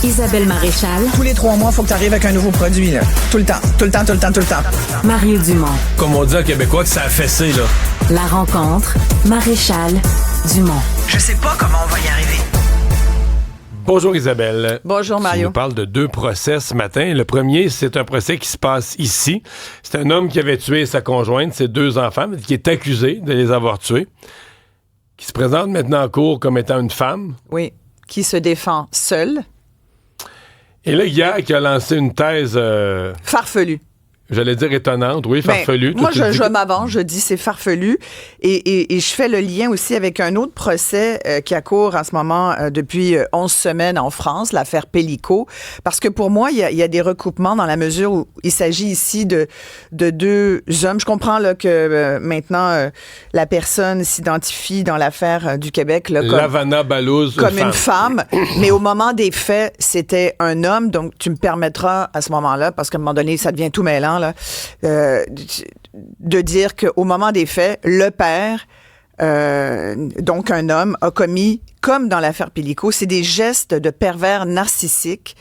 Isabelle Maréchal. Tous les 3 mois, il faut que tu arrives avec un nouveau produit, là. Tout le temps, tout le temps, tout le temps, tout le temps. Mario Dumont. Comme on dit en québécois que ça a fessé, là. La rencontre, Maréchal Dumont. Je sais pas comment on va y arriver. Bonjour Isabelle. Bonjour Mario. Tu nous parles de 2 procès ce matin. Le premier, c'est un procès qui se passe ici. C'est un homme qui avait tué sa conjointe, ses 2 enfants, qui est accusé de les avoir tués, qui se présente maintenant en cour comme étant une femme. Oui, qui se défend seule. Et là, hier, qui a lancé une thèse... farfelue. J'allais dire étonnante, oui, farfelue. Moi, je m'avance, je dis c'est farfelu. Et je fais le lien aussi avec un autre procès qui accourt en ce moment depuis 11 semaines en France, l'affaire Pellico. Parce que pour moi, il y a des recoupements dans la mesure où il s'agit ici de 2 hommes. Je comprends là, que maintenant, la personne s'identifie dans l'affaire du Québec là, comme Lavana Balouz, comme une femme. Mais au moment des faits, c'était un homme. Donc, tu me permettras à ce moment-là, parce qu'à un moment donné, ça devient tout mêlant, là, de dire qu'au moment des faits, le père, donc un homme, a commis, comme dans l'affaire Pellico, c'est des gestes de pervers narcissiques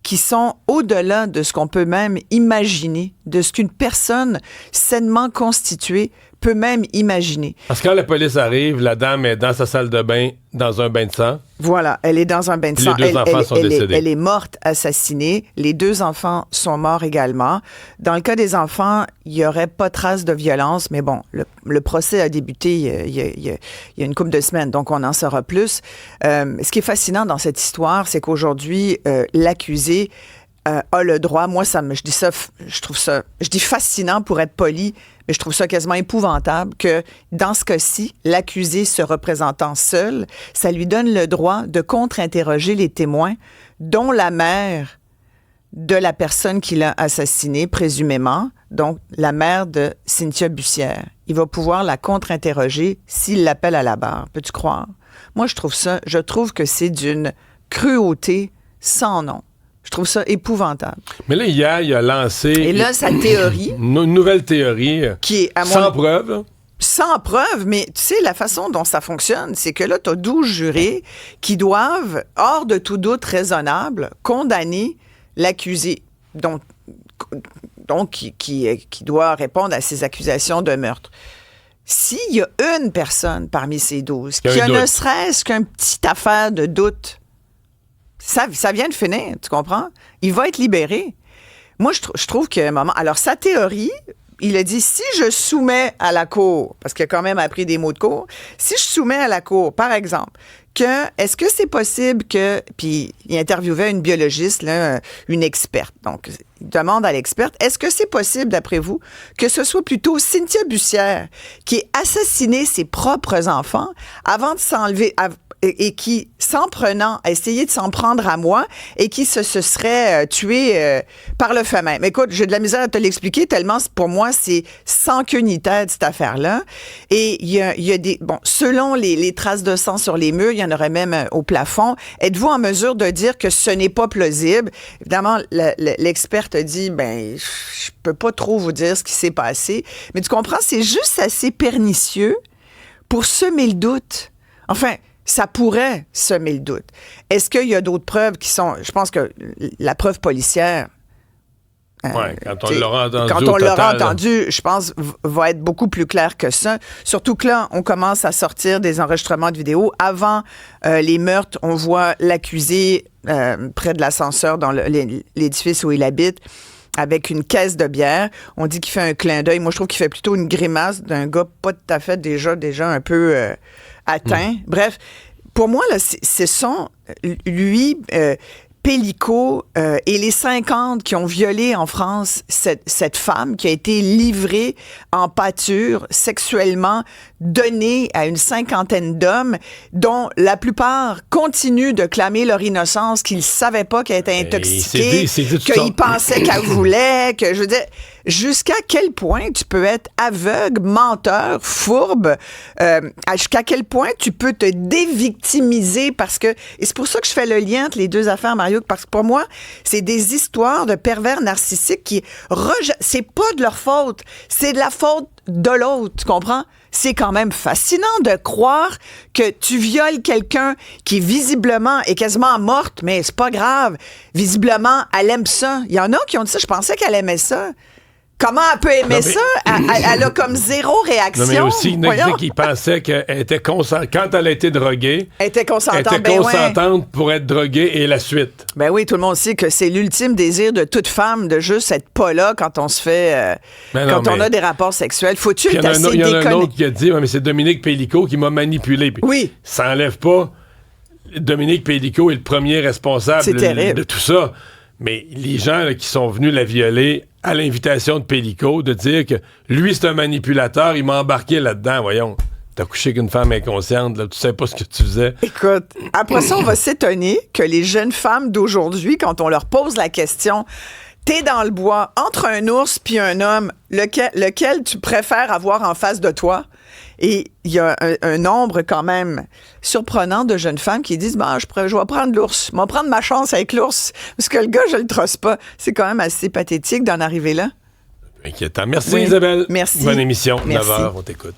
qui sont au-delà de ce qu'on peut même imaginer, de ce qu'une personne sainement constituée peut même imaginer. Parce que quand la police arrive, la dame est dans sa salle de bain, dans un bain de sang. Voilà, elle est dans un bain de sang. Les 2 enfants sont décédés. Elle est morte, assassinée. Les 2 enfants sont morts également. Dans le cas des enfants, il n'y aurait pas trace de violence, mais bon, le procès a débuté il y a une couple de semaines, donc on en saura plus. Ce qui est fascinant dans cette histoire, c'est qu'aujourd'hui, l'accusé a le droit, moi, je dis fascinant pour être poli, mais je trouve ça quasiment épouvantable que, dans ce cas-ci, l'accusé se représentant seul, ça lui donne le droit de contre-interroger les témoins, dont la mère de la personne qui l'a assassiné, présumément, donc la mère de Cynthia Bussière. Il va pouvoir la contre-interroger s'il l'appelle à la barre. Peux-tu croire? Moi, je trouve que c'est d'une cruauté sans nom. Je trouve ça épouvantable. Mais là, hier, il a lancé... Et là, sa théorie... Une nouvelle théorie, qui est sans preuve. Sans preuve, mais tu sais, la façon dont ça fonctionne, c'est que là, tu as 12 jurés qui doivent, hors de tout doute raisonnable, condamner l'accusé, donc qui doit répondre à ces accusations de meurtre. S'il y a une personne parmi ces 12 qui a ne serait-ce qu'un petit affaire de doute, ça vient de finir, tu comprends? Il va être libéré. Moi, je trouve qu'à un moment... Alors, sa théorie, il a dit, si je soumets à la cour, parce qu'il a quand même appris des mots de cour, si je soumets à la cour, par exemple, est-ce que c'est possible que... Puis, il interviewait une biologiste, là, une experte. Donc, il demande à l'experte, est-ce que c'est possible, d'après vous, que ce soit plutôt Cynthia Bussière qui ait assassiné ses propres enfants avant de s'enlever... et qui, a essayé de s'en prendre à moi et qui se serait tué par le fait même. Écoute, j'ai de la misère à te l'expliquer tellement, pour moi, c'est sans queue ni tête, cette affaire-là. Et il y a des... Bon, selon les traces de sang sur les murs, il y en aurait même au plafond. Êtes-vous en mesure de dire que ce n'est pas plausible? Évidemment, l'experte a dit, je peux pas trop vous dire ce qui s'est passé. Mais tu comprends, c'est juste assez pernicieux pour semer le doute. Enfin... Ça pourrait semer le doute. Est-ce qu'il y a d'autres preuves qui sont... Je pense que la preuve policière... quand on l'aura entendu quand on l'aura entendu, je pense, va être beaucoup plus clair que ça. Surtout que là, on commence à sortir des enregistrements de vidéos. Avant les meurtres, on voit l'accusé près de l'ascenseur dans l'édifice où il habite, avec une caisse de bière. On dit qu'il fait un clin d'œil. Moi, je trouve qu'il fait plutôt une grimace d'un gars pas tout à fait déjà un peu atteint. Bref, pour moi, là, ce sont, lui, Pellico et les 50 qui ont violé en France cette femme qui a été livrée en pâture sexuellement, donnée à une 50aine d'hommes dont la plupart continuent de clamer leur innocence, qu'ils ne savaient pas qu'elle était intoxiquée, qu'ils pensaient qu'elle voulait, que je veux dire... Jusqu'à quel point tu peux être aveugle, menteur, fourbe, jusqu'à quel point tu peux te dévictimiser parce que... Et c'est pour ça que je fais le lien entre les 2 affaires, Mario, parce que pour moi, c'est des histoires de pervers narcissiques qui... C'est pas de leur faute, c'est de la faute de l'autre, tu comprends? C'est quand même fascinant de croire que tu violes quelqu'un qui visiblement est quasiment morte, mais c'est pas grave. Visiblement, elle aime ça. Il y en a qui ont dit ça. Je pensais qu'elle aimait ça. Comment elle peut aimer ça? Elle a comme zéro réaction. Non, mais aussi, il y en a qui pensaient qu'elle était consentante. Quand elle a été droguée, elle était consentante, pour être droguée et la suite. Ben oui, tout le monde sait que c'est l'ultime désir de toute femme de juste être pas là quand on se fait... on a des rapports sexuels. Faut-tu être assez déconné? Il y en a un autre qui a dit, mais c'est Dominique Pélicaud qui m'a manipulé. Puis, oui. Ça enlève pas... Dominique Pélicaud est le premier responsable de tout ça. Mais les gens là, qui sont venus la violer à l'invitation de Pélicaud, de dire que lui, c'est un manipulateur, il m'a embarqué là-dedans, voyons. T'as couché avec une femme inconsciente, là, tu sais pas ce que tu faisais. Écoute, après ça, on va s'étonner que les jeunes femmes d'aujourd'hui, quand on leur pose la question, t'es dans le bois, entre un ours puis un homme, lequel tu préfères avoir en face de toi? Et il y a un nombre quand même surprenant de jeunes femmes qui disent je vais prendre l'ours, je vais prendre ma chance avec l'ours, parce que le gars, je le trosse pas. C'est quand même assez pathétique d'en arriver là. Inquiétant. Merci Isabelle. Merci. Bonne émission. Merci. 9h, on t'écoute.